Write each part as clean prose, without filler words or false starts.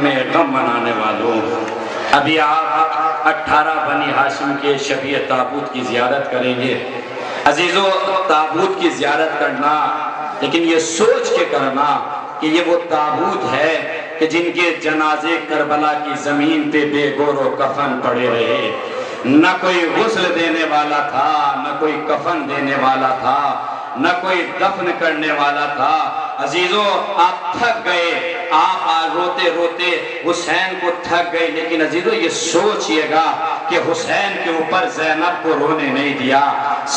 میں غم منانے والوں، ابھی آپ 18 بنی ہاشم کے شبیہ تابوت کی زیارت کریں گے۔ عزیزو، تابوت کی زیارت کرنا، لیکن یہ سوچ کے کرنا کہ یہ وہ تابوت ہے کہ جن کے جنازے کربلا کی زمین پہ بے گور و کفن پڑے رہے، نہ کوئی غسل دینے والا تھا، نہ کوئی کفن دینے والا تھا، نہ کوئی دفن کرنے والا تھا۔ عزیزو، آپ تھک گئے، آپ روتے روتے حسین کو تھک گئے، لیکن عزیزو یہ سوچئے گا کہ حسین کے اوپر زینب کو رونے نہیں دیا،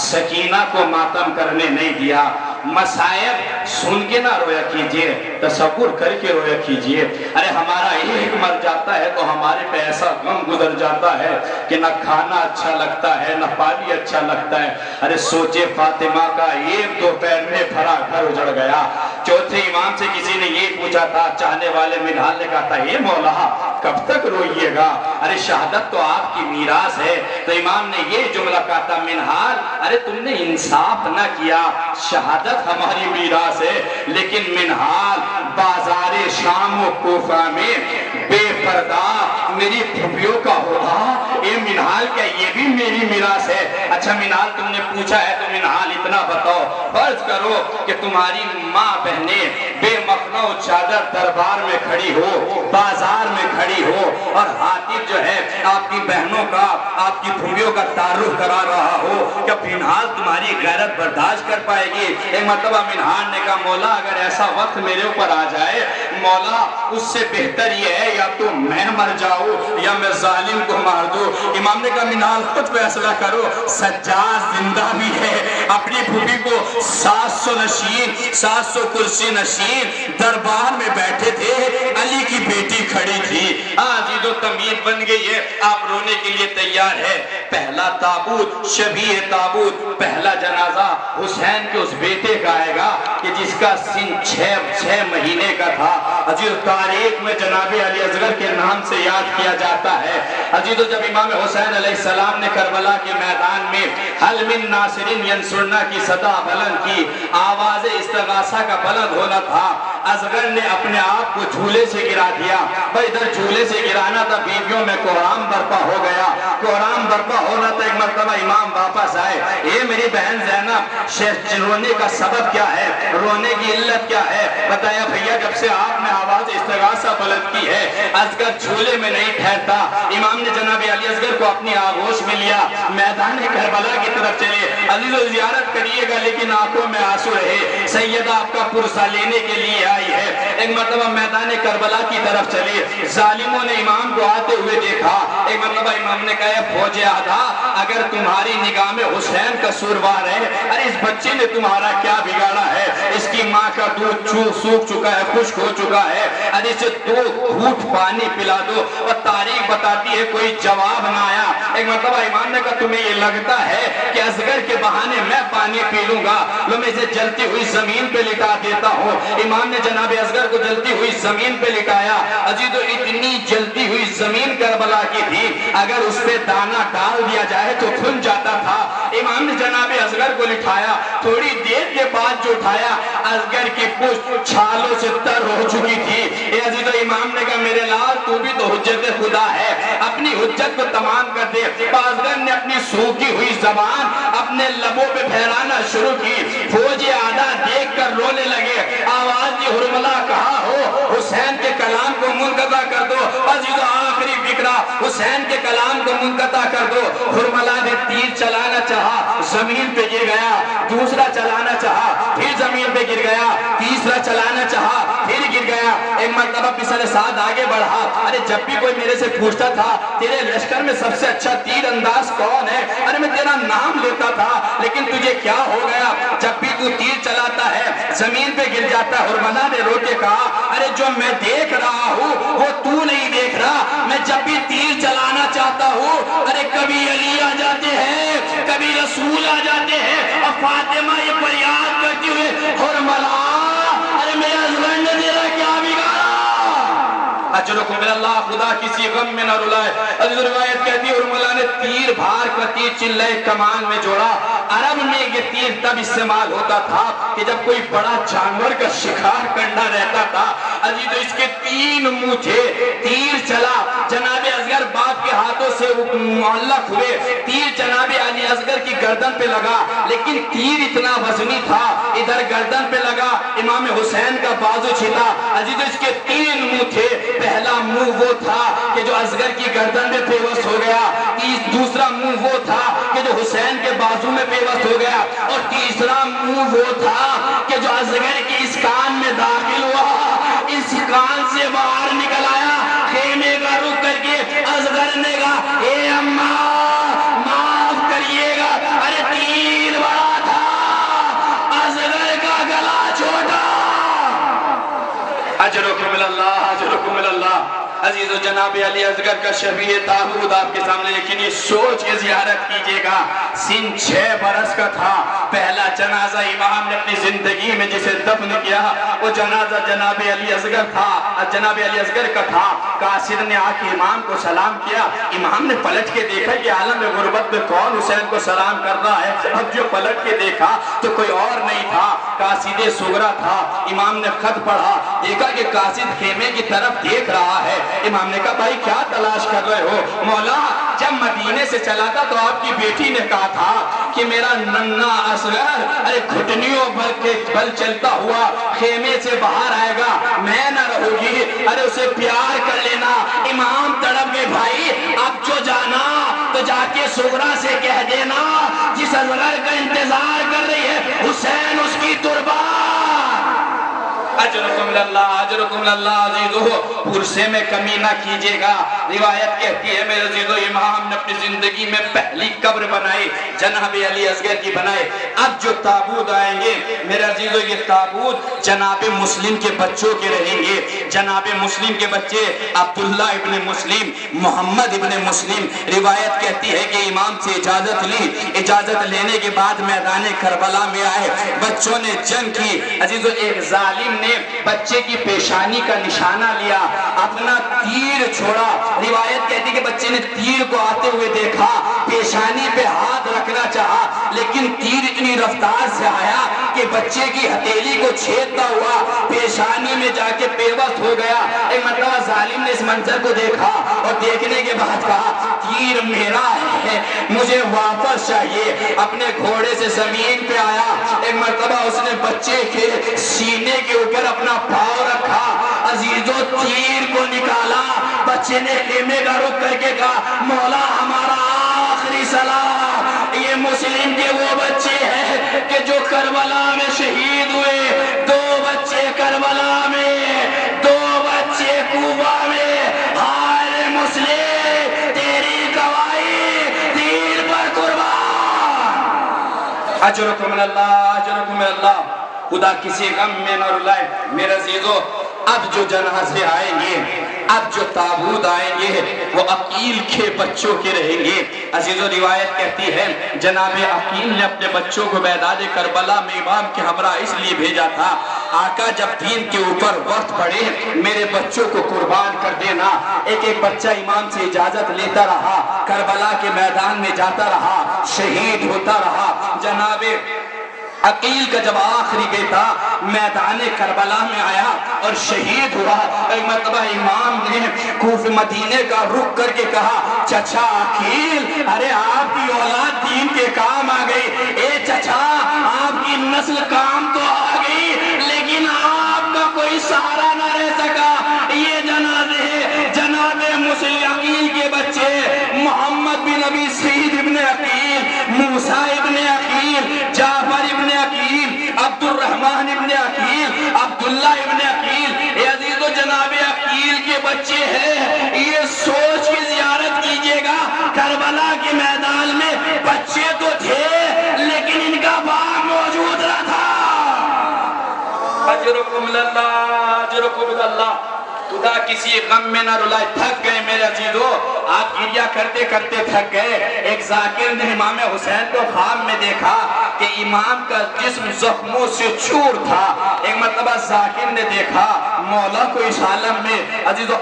سکینہ کو ماتم کرنے نہیں دیا۔ مصائب سن کے نہ رویا کیجئے، تصور کر کے رویا کیجئے۔ ارے ہمارا ایک مر جاتا ہے تو ہمارے پہ ایسا غم گزر جاتا ہے کہ نہ کھانا اچھا لگتا ہے، نہ پانی اچھا لگتا ہے۔ ارے سوچے فاطمہ کا ایک دو پیر میں بھرا گھر اجڑ گیا۔ چوتھے امام سے کسی نے یہ پوچھا تھا، چاہنے والے منہال نے کہا تھا، اے مولا کب تک روئیے گا؟ ارے شہادت تو آپ کی میراث ہے۔ تو امام نے یہ جملہ کہا تھا، منہال ارے تم نے انصاف نہ کیا، شہادت ہماری میراث ہے، لیکن منہال بازار شام و کوفہ میں بے پردہ میری پھوپھیوں کا ہوگا، اے منہال کیا یہ بھی میری میراث ہے؟ اچھا منہال تم نے پوچھا ہے تو منہال اتنا بتاؤ، فرض کرو کہ تمہاری ماں بہنیں بے مخنہ و چادر دربار میں کھڑی ہو، بازار میں کھڑی ہو، اور حاطب جو ہے آپ کی بہنوں کا، آپ کی پھوپھیوں کا تعارف کرا رہا ہو، کیا منہال تمہاری غیرت برداشت کر پائے گی؟ ایک مرتبہ منہال نے کہا، مولا اگر ایسا وقت میرے اوپر آ جائے، مولا اس سے بہتر یہ ہے یا تو میں مر جاؤں یا میں ظالم کو مار دوں۔ امام نے کہا منہال خود فیصلہ کرو، سجاد زندہ بھی ہے، اپنی پھوپھی کو 700 نشین 700 کرسی نشین دربار میں بیٹھے تھے، علی کی بیٹی کھڑی تھی۔ عزیز و تمید بن گئی ہے، آپ رونے کے لیے تیار ہے۔ پہلا تابوت، شبیہ تابوت، پہلا جنازہ حسین کے اس بیٹے کا آئے گا کہ جس کا سن 6 مہینے کا تھا۔ عزیز تاریخ میں جناب علی اصغر کے نام سے یاد کیا جاتا ہے۔ عزیزو، جب امام حسین علیہ السلام نے کربلا کے میدان میں حل من ناصرین ینصرنا کی صدا بلند کی، آواز استغاثہ کا بلند ہونا تھا، اصغر نے اپنے آپ کو جھولے سے گرا دیا۔ بھائی ادھر جھولے سے گرانا تھا، بیویوں میں کوہرام برپا ہو گیا، کوہرام برپا ہونا تھا۔ ایک مرتبہ امام واپس آئے، اے میری بہن زینب، رونے کا سبب کیا ہے، رونے کی علت کیا ہے؟ بتایا بھیا جب سے آپ نے آواز استغاثہ بلند کی ہے، اصغر جھولے میں نہیں ٹھہرتا۔ امام نے جناب علی اصغر کو اپنی آغوش میں لیا، میدان کربلا کی طرف چلے۔ عزیزو زیارت کریے گا لیکن آنکھوں میں آنسو رہے، سیدہ آپ کا پرسہ لینے کے لیے آئی ہے۔ ایک مرتبہ میدان کربلا کی طرف چلے، ظالموں نے امام کو آتے ہوئے دیکھا۔ ایک مرتبہ امام نے کہا، فوج آدھا اگر تمہاری نگاہ میں حسین کا قصوروار ہے، ارے اس بچے نے تمہارا کیا بگاڑا ہے؟ اس کی ماں کا دودھ سوکھ چکا ہے، خشک ہو چکا ہے، ارے اسے 2 گھونٹ پانی پلا دو۔ اور تاریخ بتاتی ہے کوئی جواب نہ آیا۔ ایک مرتبہ امام نے کہا تمہیں یہ لگتا ہے کہ اصغر کے بہانے میں پانی پی لوں گا، لو میں اسے جلتی ہوئی زمین پہ لٹا دیتا ہوں۔ امام نے جناب اصغر کو جلتی ہوئی زمین پہ لٹایا۔ عزیزو اتنی جلتی ہوئی زمین کربلا کی تھی، اگر اس پہ دانہ ڈال دیا جائے تو کھل جاتا تھا۔ امام نے جناب اصغر کو لٹھایا، تھوڑی دیر کے بعد جو اٹھایا، اصغر کی پشت چھالوں سے تر ہو چکی تھی۔ اے عزیزو، امام نے کہا میرے لال تو بھی تو حجت خدا ہے، اپنی حجت کو تمام کر دے۔ اصغر نے اپنی سوکھی ہوئی زبان اپنے لبوں پہ پھیرانا شروع کی۔ فوج آدھا دیکھ کر رونے لگے، آواز دی حرملہ کہا ہو، حسین کے کلام کو منقطع کر دو۔ عزیزو آخری فکرہ، حسین کے کلام کو منقطع کر دو۔ حرملہ نے تیر چلانا چاہا، زمین پہ گر گیا، دوسرا چلانا چاہا، پھر زمین پہ گر گیا، تیسرا چلانا چاہا، پھر گر گیا۔ ایک مرتبہ پسر ساتھ آگے بڑھا، ارے جب بھی کوئی میرے سے پوچھتا تھا تیرے لشکر میں سب سے اچھا تیر انداز کون ہے، ارے میں تیرا نام لیتا تھا، لیکن تجھے کیا ہو گیا؟ جب بھی تو تیر چلاتا ہے زمین پہ گر جاتا ہے۔ حرملہ نے رو کے کہا، ارے جو میں دیکھ رہا ہوں وہ تو نہیں دیکھ رہا، میں جب بھی تیر چلانا چاہتا ہوں، ارے کبھی علی آ جاتے ہیں، کبھی رسول آ جاتے ہیں، اور فاطمہ یہ فریاد کرتی ہوئے، حرملہ ارے میرا اصغر نے تیرا کیا بگاڑا؟ اجرکم من اللہ، خدا کسی غم میں نہ رلائے۔ عزیز روایت کہتی ہے حرملہ نے تیر بھار کا تیر چلے کمان میں جوڑا، عرب میں یہ تیر تب استعمال ہوتا تھا کہ جب کوئی بڑا جانور کا شکار کرنا رہتا تھا۔ عزیزو اس کے 3 منہ تھے، تیر چلا، جناب اصغر باپ کے ہاتھوں سے معلق ہوئے، تیر جناب علی اصغر کی گردن پہ لگا، لیکن تیر اتنا وزنی تھا، ادھر گردن پہ لگا، امام حسین کا بازو چھلا۔ عزیزو اس کے 3 منہ تھے، پہلا منہ وہ تھا کہ جو اصغر کی گردن میں پیوست ہو گیا، دوسرا منہ وہ تھا کہ جو حسین کے بازو میں پیوست ہو گیا، اور تیسرا منہ وہ تھا کہ جو اصغر کی اس کان میں داخل ہوا، اس کان سے باہر نکل آیا۔ خیمے کا رخ کر کے اصغر نے کہا اے اماں معاف کریے گا، ارے تیر بڑا تھا، اصغر کا گلا چھوٹا۔ اجرکم اللہ، اجرکم اللہ۔ عزیز و جناب علی اصغر کا شبیہ تابوت آپ کے سامنے، لیکن یہ سوچ کے زیارت کیجئے گا، سن 6 برس کا تھا، پہلا جنازہ امام نے اپنی زندگی میں جسے دفن کیا وہ جنازہ جناب علی اصغر تھا، جناب علی اصغر کا تھا۔ قاصد نے آ کے امام کو سلام کیا، امام نے پلٹ کے دیکھا کہ عالم غربت میں کون حسین کو سلام کر رہا ہے، اب جو پلٹ کے دیکھا تو کوئی اور نہیں تھا، قاصد صغرا تھا۔ امام نے خط پڑھا، دیکھا کہ قاصد خیمے کی طرف دیکھ رہا ہے۔ امام نے کہا بھائی کیا تلاش کر رہے ہو؟ مولا جب مدینے سے چلا تھا تو آپ کی بیٹی نے کہا تھا کہ میرا ننھا اصغر ارے گھٹنیوں بل چلتا ہوا خیمے سے باہر آئے گا، میں نہ رہوں گی، ارے اسے پیار کر لینا۔ امام تڑپ گئے، بھائی اب جو جانا تو جا کے صغرا سے کہہ دینا جس اصغر کا انتظار کر رہی ہے حسین اس کی تربات۔ اجرکم اللہ، اجرکم اللہ۔ عزیزو پرسے میں کمی نہ کیجئے گا، روایت کہتی ہے میرے عزیزو امام نے اپنی زندگی میں پہلی قبر بنائی جناب علی اصغر کی بنائے۔ اب جو تابوت آئیں گے میرے عزیزو یہ تابوت جناب مسلم کے بچوں کے رہیں گے، جناب مسلم کے بچے عبداللہ ابن مسلم، محمد ابن مسلم۔ روایت کہتی ہے کہ امام سے اجازت لی، اجازت لینے کے بعد میدان کربلا میں آئے، بچوں نے جنگ کی۔ عزیزو ایک ظالم نے بچے کی پیشانی کا نشانہ لیا، اپنا تیر چھوڑا۔ روایت کہتی کہ بچے نے تیر کو آتے ہوئے دیکھا، پیشانی پہ ہاتھ رکھنا چاہا، لیکن تیر اتنی رفتار سے آیا کہ بچے کی ہتھیلی کو چھیدتا ہوا پیشانی میں جا کے پیوست ہو گیا۔ ایک مرتبہ ظالم نے اس منظر کو دیکھا اور دیکھنے کے بعد کہا تیر میرا ہے، مجھے واپس چاہیے۔ اپنے گھوڑے سے زمین پہ آیا، ایک مرتبہ اس نے بچے کے سینے کے اوپر اپنا پاؤں رکھا، عزیزو تیر کو نکالا، بچے نے خیمے کا رخ کر کے کہا مولا ہمارا آخری سلام۔ یہ مسلم کے وہ بچے ہیں کہ جو کربلا میں شہید ہوئے، 2 بچے کربلا میں، 2 بچے کوفہ میں۔ ہائے مسلم تیری گواہی تیر پر قربان۔ اجرکم اللہ، اجرکم اللہ۔ خدا کسی غم میں نہ رلائے میرے عزیزو۔ اب جو جنازے آئیں گے، اب جو تابوت آئیں گے وہ عقیل کے بچوں کے رہیں گے۔ عزیزو روایت کہتی ہے جناب عقیل نے اپنے بچوں کو میدان کربلا میں امام کے ہمراہ اس لیے بھیجا تھا آقا جب دین کے اوپر وقت پڑے میرے بچوں کو قربان کر دینا۔ ایک ایک بچہ امام سے اجازت لیتا رہا، کربلا کے میدان میں جاتا رہا، شہید ہوتا رہا۔ جناب عقیل کا جب آخری بیٹا میدان کربلا میں آیا اور شہید ہوا، ایک مرتبہ امام نے کوفہ مدینے کا رخ کر کے کہا چچا عقیل ارے آپ کی اولاد دین کے کام آ گئی، اے چچا آپ کی نسل کام تو آ گئی لیکن آپ کا کوئی سہارا نہ رہ سکا۔ یہ جنازے جناب مسلم عقیل کے بچے محمد بن ابی سعید ابن عقیل، موسیٰ ابن عقیل، جعفر ابن عقیل، عبد الرحمن ابن عقیل، عبداللہ ابن عقیل، اے عزیزو جناب عقیل کے بچے ہیں۔ یہ سوچ کی زیارت کیجئے گا کربلا کے میدان میں بچے تو تھے لیکن ان کا باپ موجود نہ تھا۔ اجرکم اللہ، اجرکم اللہ۔ خدا کسی غم میں نہ رلائے۔ تھک گئے میرے عزیزو، آپ گریہ کرتے کرتے تھک گئے۔ ایک ذاکر نے امام حسین کو خواب میں دیکھا کہ امام کا جسم زخموں سے چور تھا۔ ایک مرتبہ ذاکر نے دیکھا مولا کو اس عالم میں، عزیزو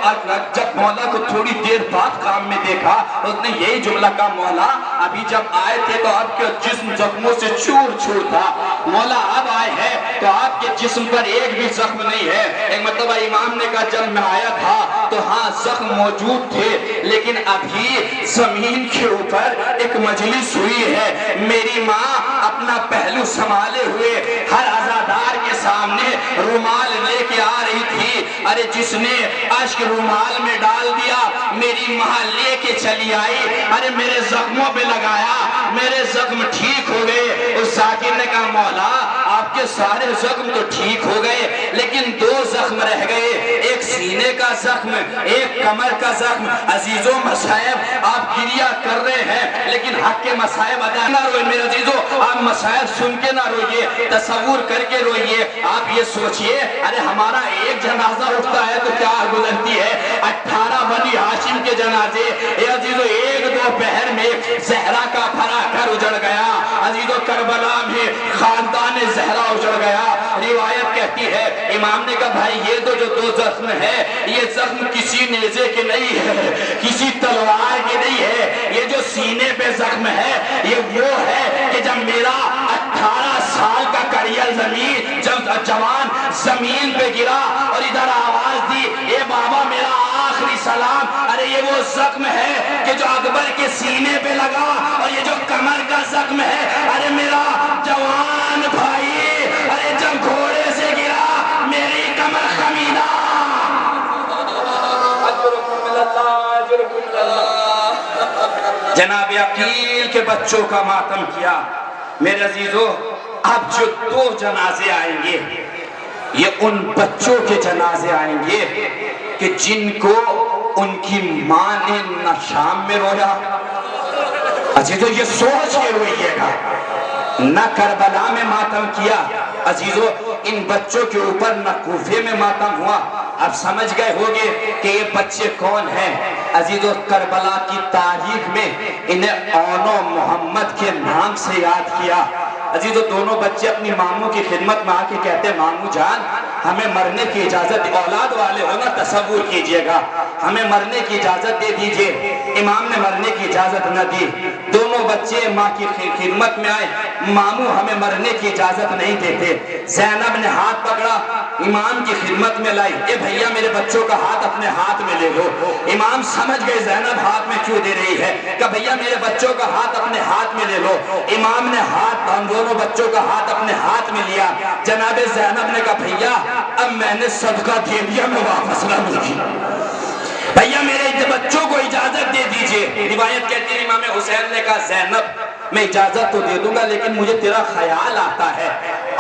جب مولا کو تھوڑی دیر بعد خواب میں دیکھا اس نے یہی جملہ کہا مولا ابھی جب آئے تھے تو آپ کے جسم زخموں سے چور چور تھا، مولا اب آئے ہیں تو آپ کے جسم پر ایک بھی زخم نہیں ہے۔ ایک مرتبہ امام نے کہا جب میں آیا تھا تو ہاں زخم موجود تھے، لیکن ابھی زمین کے اوپر ایک مجلس ہوئی ہے، میری ماں اپنا پہلو سنبھالے ہوئے ہر عزادار کے سامنے رومال لے کے آ رہی تھی۔ ارے جس نے اشک رومال میں ڈال دیا میری ماں لے کے چلی آئی، ارے میرے زخموں پہ لگایا، میرے زخم ٹھیک ہو گئے۔ اس ذاکر نے کہا مولا آپ کے سارے زخم تو ٹھیک ہو گئے لیکن دو زخم رہ گئے، ایک سینے کا زخم، ایک کمر کا زخم۔ عزیزوں مصائب آپ گریہ کر رہے ہیں لیکن حق کے مصائب ادا نہ روئے میرے عزیزوں، آپ مصائب سن کے نہ روئیے، تصور کر کے روئیے۔ آپ یہ سوچئے ارے ہمارا ایک جنازہ اٹھتا ہے تو کیا گزرتی ہے 18 بنی ہاشم کے جنازے۔ اے عزیزوں ایک دو پہر میں زہرا کا بھرا گھر اجڑ گیا، عزیزوں کربلا میں خاندان زہرا اجڑ گیا۔ روایت کہتی ہے امام نے کہا بھائی یہ جو دو زخم ہے یہ زخم کسی نیزے کے نہیں ہے، کسی تلوار کے نہیں ہے، یہ جو سینے پہ زخم ہے یہ وہ ہے کہ جب میرا 18 سال کا کریل زمین جب جوان زمین پہ گرا اور ادھر آواز دی اے بابا میرا آخری سلام، ارے یہ وہ زخم ہے کہ جو اکبر کے سینے پہ لگا، اور یہ جو کمر کا زخم ہے ارے میرا جوان بھائی ارے جب گھوڑے سے گرا میری کمر خمیدہ۔ جناب عقیل کے بچوں کا ماتم کیا۔ میرے عزیزو اب جو دو جنازے آئیں گے یہ ان بچوں کے جنازے آئیں گے کہ جن کو ان کی ماں نے نہ شام میں رویا، عزیزو یہ سوچ کے روئیے گا، نہ کربلا میں ماتم کیا، عزیزو ان بچوں کے اوپر نہ کوفے میں ماتم ہوا۔ اب سمجھ گئے ہوگے کہ یہ بچے کون ہیں۔ عزیزو کربلا کی تاریخ میں انہیں اون و محمد کے نام سے یاد کیا۔ عزیزو دونوں بچے اپنی ماموں کی خدمت میں آ کے کہتے ہیں ماموں جان ہمیں مرنے کی اجازت، اولاد والے ہونا تصور کیجئے گا، ہمیں مرنے کی اجازت دے دیجئے۔ امام نے مرنے کی اجازت نہ دی، دونوں بچے ماں کی خدمت میں آئے، ماموں ہمیں مرنے کی اجازت نہیں دیتے۔ زینب نے ہاتھ پکڑا امام کی خدمت میں لائی، اے بھیا میرے بچوں کا ہاتھ اپنے ہاتھ میں لے لو۔ امام سمجھ گئے زینب ہاتھ میں کیوں دے رہی ہے، کہ بھیا میرے بچوں کا ہاتھ اپنے ہاتھ میں لے لو۔ امام نے ہاتھ ہم دونوں بچوں کا ہاتھ اپنے ہاتھ میں لیا۔ جناب زینب نے کہا بھیا اب میں نے صدقہ دے دیا میں واپس نہ لوں گی، بھیا میرے بچوں کو اجازت دے دیجئے۔ روایت کہتی ہے امام حسین نے کہا زینب میں اجازت تو دے دوں گا لیکن مجھے تیرا خیال آتا ہے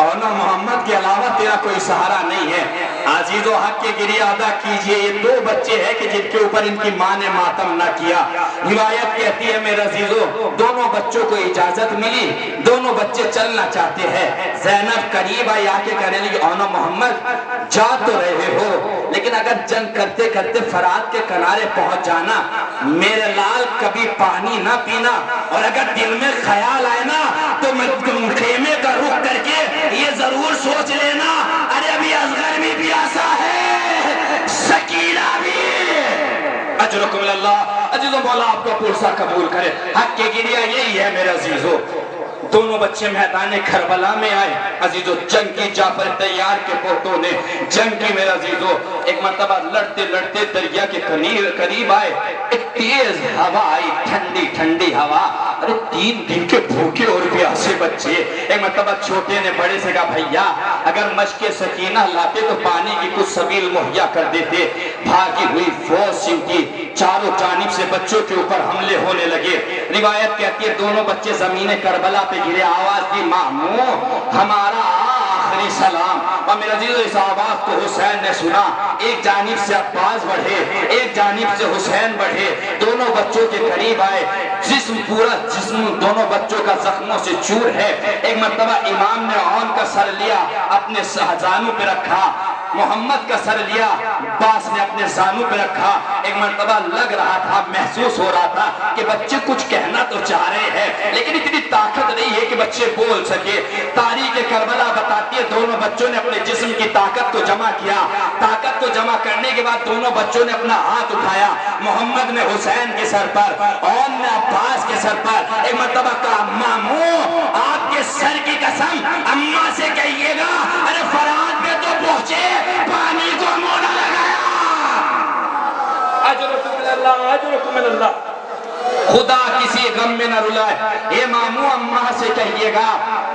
اور نہ محمد کے علاوہ تیرا کوئی سہارا نہیں ہے۔ عزیزو حق کے گریہ ادا کیجئے، یہ دو بچے ہیں کہ جن کے اوپر ان کی ماں نے ماتم نہ کیا۔ روایت کہتی ہے میرے عزیزو دونوں بچوں کو اجازت ملی، دونوں بچے چلنا چاہتے ہیں۔ زینب قریب آئی آ کے کہنے لگی اون محمد جا تو رہے ہو لیکن اگر جنگ کرتے کرتے فرات کے کنارے پہنچ جانا، میرے لال کبھی پانی نہ پینا، اور اگر دل میں خیال آئے نا تو خیمے کا رخ کر کے یہ ضرور سوچ لینا ارے ابھی اصغر بھی پیاسا ہے، سکینہ بھی۔ اجرکم اللہ۔ عزیزو مولا آپ کو پرسا قبول کرے۔ حق کے گریہ یہی ہے میرے عزیزو، دونوں بچے میدان کربلا میں آئے۔ عزیزو جنگ کی جعفر تیار کے پورتوں نے جنگ کی میرے عزیزو، ایک مرتبہ لڑتے لڑتے دریا کے قریب آئے، ایک تیز ہوا آئی، ٹھنڈی ٹھنڈی ہوا، ارے 3 دن کے بھوکے اور پیاسے بچے۔ ایک مرتبہ چھوٹے نے بڑے سے کہا بھیا اگر مشق سکینہ لاتے تو پانی کی کچھ سبیل مہیا کر دیتے۔ بھاگی ہوئی فوج سمٹی، چاروں جانب سے بچوں کے اوپر حملے ہونے لگے۔ روایت کہتی ہے دونوں بچے زمین کربلا پہ گرے، آواز دی ماموں ہمارا آخری سلام۔ اور میرے عزیزو اس آواز کو حسین نے سنا، ایک جانب سے عباس بڑھے ایک جانب سے حسین بڑھے، دونوں بچوں کے قریب آئے، پورا جسم دونوں بچوں کا زخموں سے چور ہے۔ ایک مرتبہ امام نے اون کا سر لیا اپنے زانوں پہ رکھا، محمد کا سر لیا، عباس نے اپنے زانوں پہ رکھا. ایک مرتبہ لگ رہا تھا، محسوس ہو رہا تھا کہ بچے کچھ کہنا تو چاہ رہے ہیں لیکن اتنی طاقت نہیں ہے کہ بچے بول سکے. تاریخ کربلا بتاتی ہے دونوں بچوں نے اپنے جسم کی طاقت کو جمع کیا. طاقت کو جمع کرنے کے بعد دونوں بچوں نے اپنا ہاتھ اٹھایا. محمد نے حسین کے سر پر اور نے عباس کے سر پر. ایک مرتبہ کہا ماموں آپ کے سر کی قسم اماں سے کہیے گا ارے فرات پہ تو پہنچے پانی کو منہ نہ لگایا. اجرکم من اللہ، اجرکم من اللہ. خدا کسی غم میں نہ رلائے. اے ماموں اماں سے کہیے گا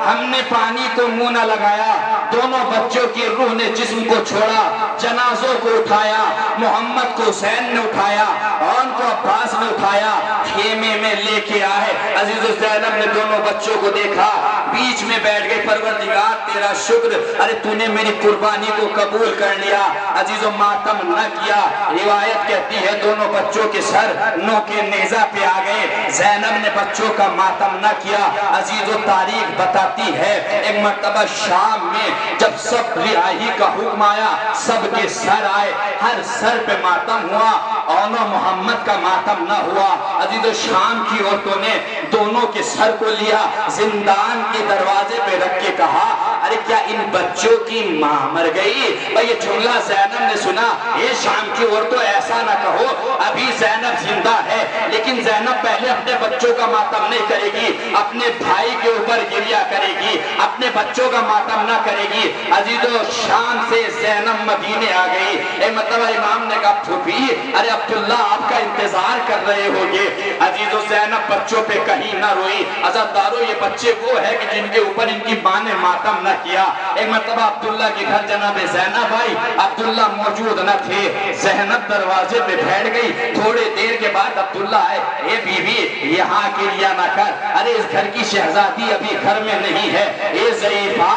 ہم نے پانی کو منہ نہ لگایا. دونوں بچوں کی روح نے جسم کو چھوڑا، جنازوں کو اٹھایا. محمد کو حسین نے اٹھایا، ان کو عباس نے اٹھایا، خیمے میں لے کے آئے. عزیز زینب نے دونوں بچوں کو دیکھا، بیچ میں بیٹھ گئی. پروردگار تیرا شکر، ارے تو نے میری قربانی کو قبول کر لیا. عزیز و ماتم نہ کیا. روایت کہتی ہے دونوں بچوں کے سر نو کے نیزہ پہ آ گئے. زینب نے بچوں کا ماتم نہ کیا. عزیز و تاریخ بتاتی ہے ایک مرتبہ شام میں جب سب رہائی کا حکم آیا سب کے سر آئے، ہر سر پہ ماتم ہوا، اونو محمد کا ماتم نہ ہوا. عزیز و شام کی عورتوں نے دونوں کے سر کو لیا، زندان کے دروازے پہ رکھ کے کہا ارے کیا ان بچوں کی ماں مر گئی؟ اور یہ جملہ زینب نے سنا. اے شام کی عورتوں ایسا نہ کہو، ابھی زینب زندہ ہے لیکن زینب پہلے اپنے بچوں کا ماتم نہیں کرے گی، اپنے بھائی کے اوپر گریہ کرے گی، اپنے بچوں کا ماتم نہ کرے گی. عزیزو شام سے زینب مدینے آ گئی. اے مرتبہ امام نے کہا پھوپھی ارے عبداللہ آپ کا انتظار کر رہے ہوگے. عزیزو زینب بچوں پہ کہیں نہ روئی. عزیزدارو یہ بچے وہ ہے کہ جن کے اوپر ان کی ماں نے ماتم نہ کیا. ایک مرتبہ عبداللہ کے گھر جناب زینب آئی، عبداللہ موجود نہ تھے. زینب دروازے پہ بیٹھ گئی. تھوڑے دیر کے بعد عبداللہ آئے. اے بی بی یہاں گریہ نہ کر، ارے اس گھر کی شہزادی ابھی گھر میں نہیں ہے. اے ضعیفہ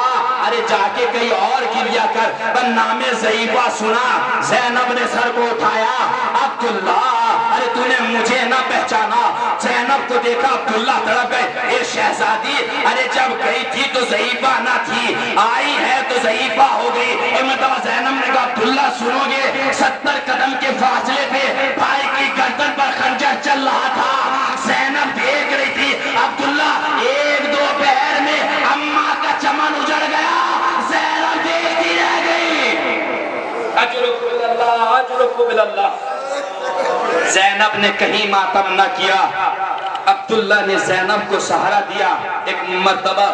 ارے جا کے کہیں اور گریہ کر. بن نام ضعیفہ سنا، زینب نے سر کو اٹھایا. عبداللہ ارے تو نے مجھے نہ پہچانا. زینب کو دیکھا عبداللہ تڑپ گئے. اے شہزادی ارے جب گئی تھی تو ضعیفہ نہ تھی، آئی ہے تو ضعیفہ ہو گئی. اے مطلب زینب نے کہا عبداللہ سنو گے 70 قدم کے فاصلے پہ بھائی کی گردن پر خنجر چل رہا تھا. زینب دیکھ رہی تھی. عبداللہ ایک دو پہر میں اماں کا چمن اجڑ گیا، زینب دیکھتی رہ گئی. اجرکم باللہ، اجرکم باللہ. زینب نے کہیں ماتم نہ کیا. عبداللہ نے زینب کو سہارا دیا. ایک مرتبہ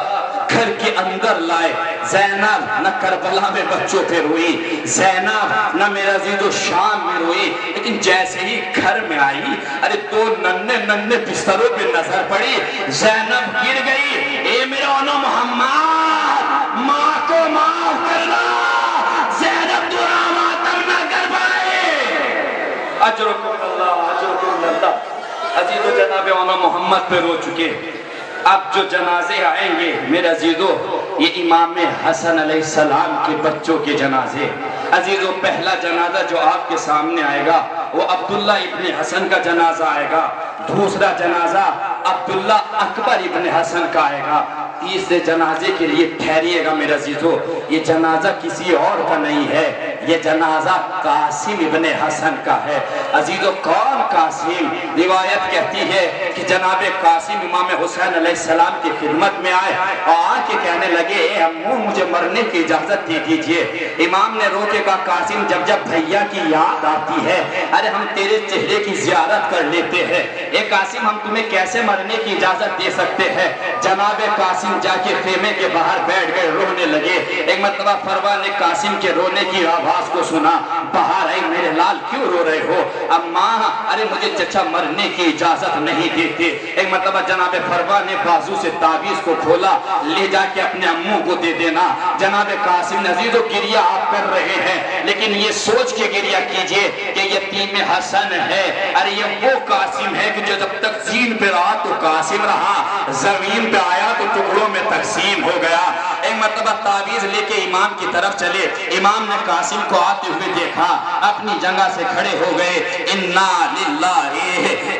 گھر کے اندر لائے. زینب نہ کربلا میں بچوں پہ روئی، زینب نہ میرا عزیز و شام میں روئی. لیکن جیسے ہی گھر میں آئی ارے دو ننھے ننھے بستروں پہ نظر پڑی. زینب گر گئی. اے میرے اونو محمد ماں کو معاف کرنا. زینب ترا ماتم نہ کر پائے. اجرکم اللہ، اجرکم اللہ. عزیز و جناب اونو محمد پہ رو چکے. اب جو جنازے آئیں گے میرے عزیزو یہ امام حسن علیہ السلام کے بچوں کے جنازے. عزیزو پہلا جنازہ جو آپ کے سامنے آئے گا وہ عبداللہ ابن حسن کا جنازہ آئے گا. دوسرا جنازہ عبداللہ اکبر ابن حسن کا آئے گا. تیسرے جنازے کے لیے ٹھہریے گا میرے عزیزو، یہ جنازہ کسی اور کا نہیں ہے، یہ جنازہ قاسم ابن حسن کا ہے. عزیزو کون قاسم؟ روایت کہتی ہے کہ جناب قاسم امام حسین علیہ السلام کی خدمت میں آئے اور آ کے کہنے لگے اے امو مجھے مرنے کی اجازت دے دیجئے. امام نے رو کے کہا قاسم جب جب بھیا کی یاد آتی ہے ارے ہم تیرے چہرے کی زیارت کر لیتے ہیں. اے قاسم ہم تمہیں کیسے مرنے کی اجازت دے سکتے ہیں؟ جناب قاسم جا کے خیمے کے باہر بیٹھ گئے، رونے لگے. ایک مرتبہ فروا نے قاسم کے رونے کی آواز کو سنا. باہر آئی میرے لال کیوں رو رہے ہو؟ اماں ارے مجھے چچا مرنے کی اجازت نہیں دیتے. ایک مرتبہ جناب فروا نے بازو سے تعویذ کو کھولا، لے جا کے اپنے اموں کو دے دینا. جناب قاسم عزیز و گریہ آپ کر رہے ہیں لیکن یہ سوچ کے گریہ کیجئے کہ یتیم حسن ہے. ارے یہ وہ قاسم ہے کہ جو جب تک زین پہ رہا تو قاسم رہا، زمین پہ آیا تو ٹکڑوں میں تقسیم ہو گیا. ایک مرتبہ تعویذ لے کے امام کی طرف چلے، امام نے قاسم کو آتے ہوئے دیکھا، اپنی جگہ سے کھڑے ہو گئے، انا للہ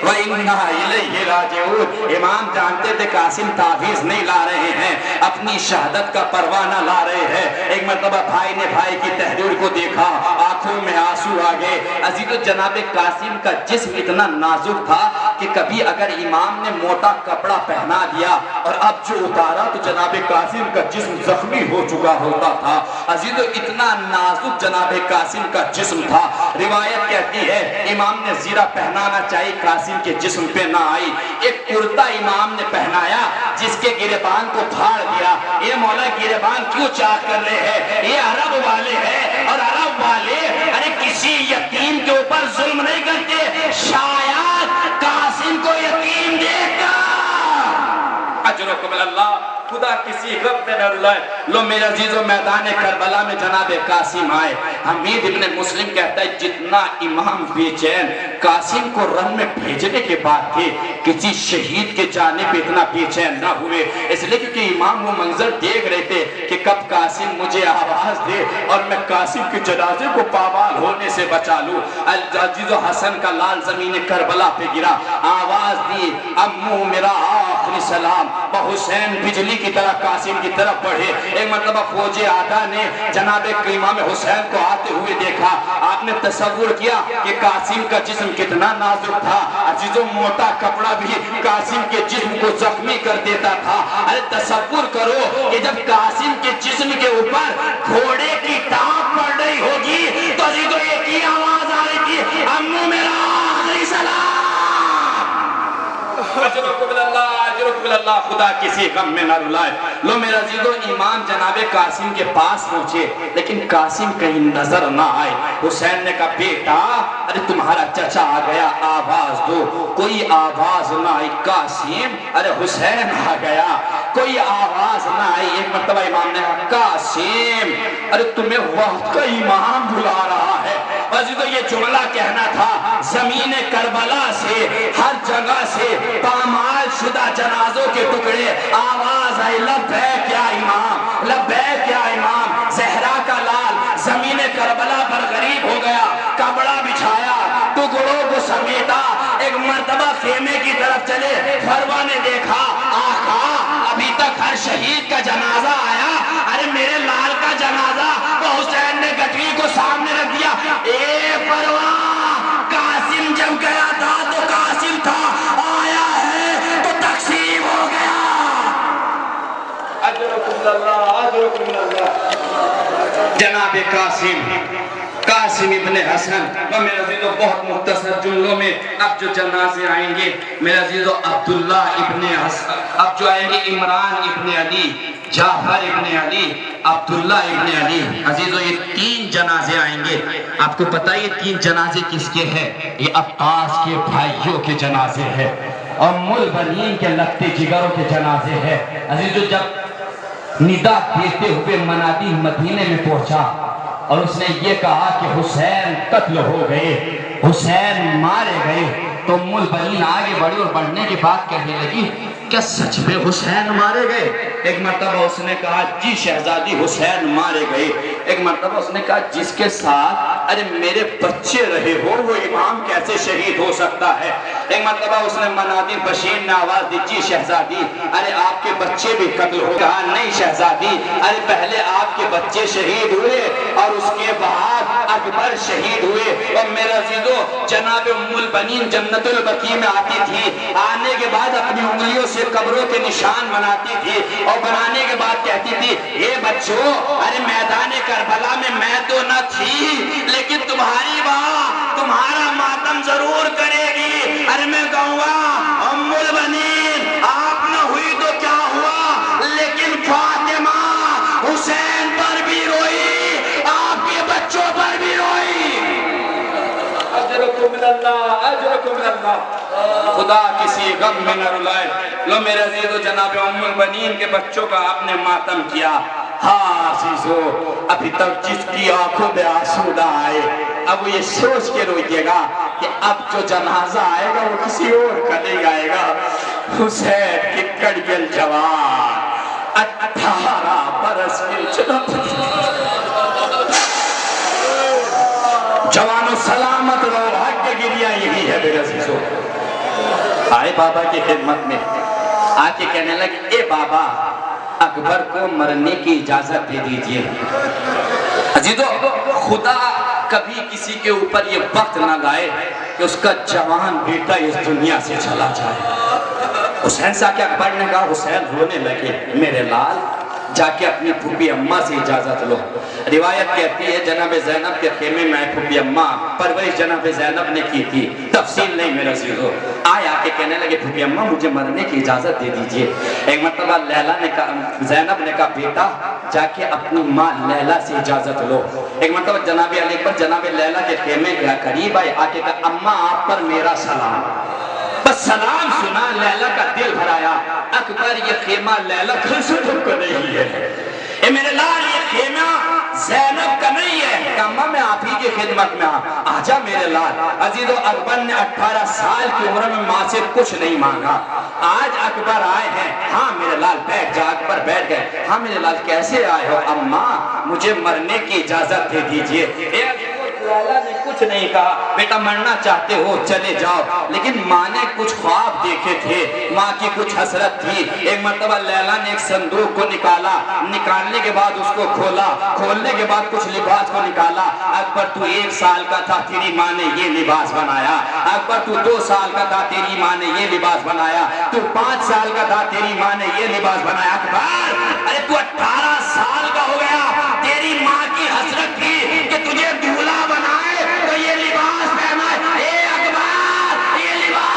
و انا الیہ راجعون۔ امام جانتے تھے قاسم تعویذ نہیں لا رہے ہیں، اپنی شہادت کا پروانہ لا رہے ہیں۔ ایک مرتبہ بھائی نے بھائی کی تحریر کو دیکھا، آنکھوں میں آنسو آ گئے۔ عزیزو جناب قاسم کا جسم اتنا نازک تھا کہ کبھی اگر امام نے موٹا کپڑا پہنا دیا اور اب جو اتارا تو جناب قاسم کا جسم زخمی ہو چکا ہوتا تھا۔ عزیزو اتنا نازک جناب قاسم کا جسم تھا، روایت کہتی ہے امام نے زیرہ پہنانا چاہی، قاسم کے جسم پہ نہ آئی۔ ایک کرتا امام نے پہنایا جس کے گریبان کو پھاڑ دیا۔ یہ مولا گریبان کیوں چاک کر رہے ہیں؟ یہ عرب والے ہیں، اور عرب والے ارے کسی یتیم کے اوپر ظلم نہیں کرتے۔ شاید قاسم کو یتیم دیکھ کر اجرکم اللہ، خدا کسی غم میں نہ رلائے۔ لو میرے عزیزو میدان کربلا میں جناب قاسم آئے۔ حمید ابن مسلم کہتا ہے جتنا امام بے چین قاسم کو رن میں بھیجنے کے بعد تھے، کسی شہید کے جانے پہ اتنا بے چین نہ ہوئے، اس لئے کیونکہ امام وہ منظر دیکھ رہے تھے کہ کب قاسم مجھے آواز دے اور میں قاسم کے جنازے کو پامال ہونے سے بچا لوں۔ عزیزو حسن کا لال زمین کربلا پہ گرا، آواز دی امو میرا آخری سلام، حسین بجلی کی طرح قاسم کی طرف بڑھے۔ ایک مرتبہ فوج آدھا نے جناب امام حسین کو آتے ہوئے دیکھا، آپ نے تصور کیا کہ قاسم کا جسم کتنا نازک تھا۔ عزیزو موٹا کپڑا بھی قاسم کے جسم کو زخمی کر دیتا تھا۔ ارے تصور کرو کہ جب قاسم کے جسم کے اوپر گھوڑے کی ٹانپ پڑ رہی ہوگی تو عزیزو ایک ہی آواز آ رہی تھی، امو میرا آخری سلام۔ اجرکم اللہ، خدا کسی غم میں نہ رلائے۔ لو میرا عزیزو امام جناب قاسم کے پاس پہنچے لیکن قاسم کہیں نظر نہ آئے۔ حسین نے کہا بیٹا ارے تمہارا چچا آ گیا، آواز دو۔ کوئی آواز نہ آئی۔ قاسم ارے حسین آ گیا، کوئی آواز نہ آئی۔ ایک مرتبہ امام نے کہا قاسم ارے تمہیں وقت کا امام بلا رہا ہے۔ عزیزو یہ جملہ کہنا تھا، زمین کربلا سے ہر جگہ سے پامال شدہ جنازوں کے ٹکڑے، آواز آئی لبیک یا امام، لبیک یا امام۔ زہرا کا لال زمین کربلا پر غریب ہو گیا، کپڑا بچھایا، ٹکڑوں کو سمیٹا، ایک مرتبہ خیمے کی طرف چلے۔ فروا نے دیکھا آقا ابھی تک ہر شہید کا جنازہ آیا، ارے میرے لال کا جنازہ، وہ حسین نے گٹری کو سامنے رکھ دیا۔ اے فروا قاسم جب گیا تھا تو قاسم تھا، آیا ہے تو تقسیم ہو گیا۔ اجرکم اللہ، اجرکم اللہ۔ جناب قاسم ابن حسن، اور میرے عزیزو بہت مختصر جملوں میں اب جو جنازے آئیں گے میرے عزیزو عبداللہ ابن حسن، اب جو آئیں گے عمران ابن علی، جعفر ابن علی، عبداللہ ابن علی۔ عزیزو یہ تین جنازے آئیں گے، آپ کو پتہ یہ تین جنازے کس کے ہیں؟ یہ عباس کے بھائیوں کے جنازے ہیں اور البنین کے لگتے جگروں کے جنازے ہیں۔ عزیزو جب ندا دیتے ہوئے منادی مدینے میں پہنچا اور اس نے یہ کہا کہ حسین قتل ہو گئے، حسین مارے گئے، تو البنین آگے بڑھی اور بڑھنے کے بعد کہنے لگی کیا سچ میں حسین مارے گئے؟ ایک مرتبہ اس نے کہا جی شہزادی حسین مارے گئے۔ ایک مرتبہ اس نے کہا جس کے ساتھ ارے میرے بچے رہے ہو وہ امام کیسے شہید ہو سکتا ہے؟ ایک مرتبہ اس نے منادی بشیر نے آواز دی جی شہزادی ارے آپ کے بچے بھی قتل ہو۔ کہا نہیں شہزادی ارے پہلے آپ کے بچے شہید ہوئے اور اس کے بعد اکبر شہید ہوئے۔ اور میرے عزیزو جناب البنین جنت البقیع میں آتی تھی، آنے کے بعد اپنی انگلیوں سے قبروں کے نشان بناتی تھی اور بنانے کے بعد کہتی تھی اے بچوں ارے میدان کربلا میں تو نہ تھی لیکن تمہاری ماں تمہارا ماتم ضرور کرے گی۔ ارے میں کہوں گا ام البنین آپ نہ ہوئی تو کیا ہوا لیکن فاطمہ حسین پر بھی روئی، آپ کے بچوں پر بھی روئی۔ اجرکم اللہ، اجرکم اللہ۔ خدا کسی غم میں نہ رلائے۔ لو میرے عزیزو جناب ام البنین کے بچوں کا آپ نے ماتم کیا۔ ہاں عزیزو ابھی تک جس کی آنکھوں میں آنسو نہ آئے اب وہ یہ سوچ کے روئیے گا کہ اب جو جنازہ آئے گا وہ کسی اور کا نہیں آئے گا، حسین کی کڑگل جوان، 18 برس کی جوانو سلامت رہو، حق کے گریا یہی ہے میرے عزیزو۔ آئے بابا کی خدمت میں آ کے کہنے لگے، اے بابا اکبر کو مرنے کی اجازت دے دیجئے۔ عزیزو خدا کبھی کسی کے اوپر یہ وقت نہ لائے کہ اس کا جوان بیٹا اس دنیا سے چلا جائے۔ حسین سے آکے اکبر نے کہا، حسین رونے لگے، میرے لال جا کے اپنی پھوپھی اماں سے اجازت لو۔ روایت کہتی ہے جناب زینب کے خیمے میں پھوپھی اماں پرورش جناب زینب نے کی تھی، تفصیل نہیں میرا عزیزو۔ آئے آ کے کہنے لگے، پھوپھی اماں مجھے مرنے کی اجازت دے دیجئے۔ ایک مرتبہ لیلا نے کہا، زینب نے کہا، بیٹا جا کے اپنی ماں لیلا سے اجازت لو۔ ایک مرتبہ جناب علی پر جناب لیلا کے خیمے گیا، قریب آئے، آ کے کہا، اماں آپ پر میرا سلام۔ بس سلام سنا، لیلا کا دل بھرایا۔ اکبر یہ خیمہ لیلا گھر سے ٹھک نہیں ہے، اے میرے لال یہ خیمہ زینب کا نہیں ہے، کہا میں آپ ہی کی خدمت میں آجا میرے لال۔ عزیزو اکبر نے 18 سال کی عمر میں ماں سے کچھ نہیں مانگا، آج اکبر آئے ہیں، ہاں میرے لال بیٹھ جا۔ اکبر بیٹھ گئے، ہاں میرے لال کیسے آئے ہو؟ اماں مجھے مرنے کی اجازت دے دیجئے۔ لیلا نے کچھ نہیں کہا، بیٹا مرنا چاہتے ہو چلے جاؤ، لیکن ماں نے کچھ خواب دیکھے تھے، ماں کی کچھ حسرت تھی۔ ایک مرتبہ لیلا نے ایک صندوق کو نکالا، نکالنے کے بعد اس کو کھولا، کھولنے کے بعد کچھ لباس کو نکالا۔ اکبر تو 1 سال کا تھا، تیری ماں نے یہ لباس بنایا۔ اکبر تو 2 سال کا تھا، تیری ماں نے یہ لباس بنایا۔ تو 5 سال کا تھا، تیری ماں نے یہ لباس بنایا۔ اکبر ارے تو 18 سال کا ہو گیا، تیری ماں کی حسرت تھی کہ تجھے دولہا بنائے تو یہ لباس پہنائے۔ اے اکبر یہ لباس،